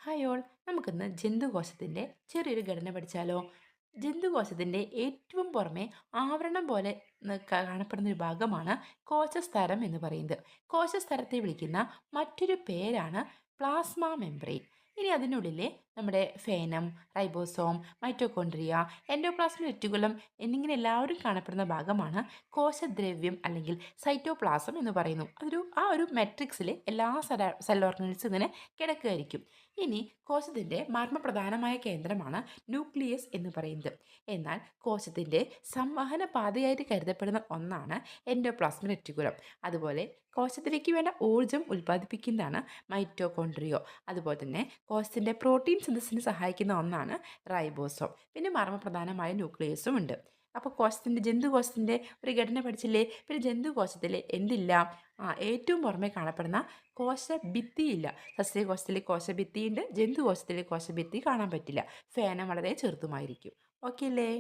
Hi all, നമുക്കിന്ന് ജന്തുകോശത്തിൻ്റെ ചെറിയൊരു ഘടന പഠിച്ചാലോ? ജന്തുകോശത്തിൻ്റെ ഏറ്റവും പുറമെ ആവരണം പോലെ കാണപ്പെടുന്ന ഒരു ഭാഗമാണ് കോശസ്തരം എന്ന് പറയുന്നത്. കോശസ്തരത്തെ വിളിക്കുന്ന മറ്റൊരു പേരാണ് പ്ലാസ്മ മെംബ്രെയിൻ. ഇനി അതിനുള്ളിലെ നമ്മുടെ ഫേനം, റൈബോസോം, മൈറ്റോകോൺട്രിയ, എൻഡോപ്ലാസ്മിക് റെറ്റിക്കുലം എന്നിങ്ങനെ എല്ലാവരും കാണപ്പെടുന്ന ഭാഗമാണ് കോശദ്രവ്യം അല്ലെങ്കിൽ സൈറ്റോപ്ലാസം എന്ന് പറയുന്നു. ആ ഒരു മെട്രിക്സിൽ എല്ലാ സെൽ ഓർഗനൽസും ഇങ്ങനെ കിടക്കുകയായിരിക്കും. ഇനി കോശത്തിൻ്റെ മർമ്മപ്രധാനമായ കേന്ദ്രമാണ് ന്യൂക്ലിയസ് എന്ന് പറയുന്നത്. എന്നാൽ കോശത്തിൻ്റെ സംവഹന പാതയായിട്ട് കരുതപ്പെടുന്ന ഒന്നാണ് എൻഡോപ്ലാസ്മിക് റെറ്റിക്കുലം. അതുപോലെ കോശത്തിലേക്ക് വേണ്ട ഊർജം ഉൽപ്പാദിപ്പിക്കുന്നതാണ് മൈറ്റോകോൺട്രിയോ. അതുപോലെ തന്നെ കോശത്തിൻ്റെ പ്രോട്ടീൻ സിന്തസിന് സഹായിക്കുന്ന ഒന്നാണ് റൈബോസോം. പിന്നെ മർമ്മപ്രധാനമായ ന്യൂക്ലിയസും ഉണ്ട്. അപ്പോൾ ജന്തുകോശത്തിൻ്റെ ഒരു ഘടന പഠിച്ചില്ലേ? പിന്നെ ജന്തുകോശത്തിൽ എന്തില്ല? ഏറ്റവും പുറമെ കാണപ്പെടുന്ന കോശഭിത്തിയില്ല. സസ്യകോശത്തിൽ കോശഭിത്തിയുണ്ട്, ജന്തുകോശത്തിൽ കോശഭിത്തി കാണാൻ പറ്റില്ല. ഫേനം വളരെ ചെറുതുമായിരിക്കും. ഓക്കെ അല്ലേ?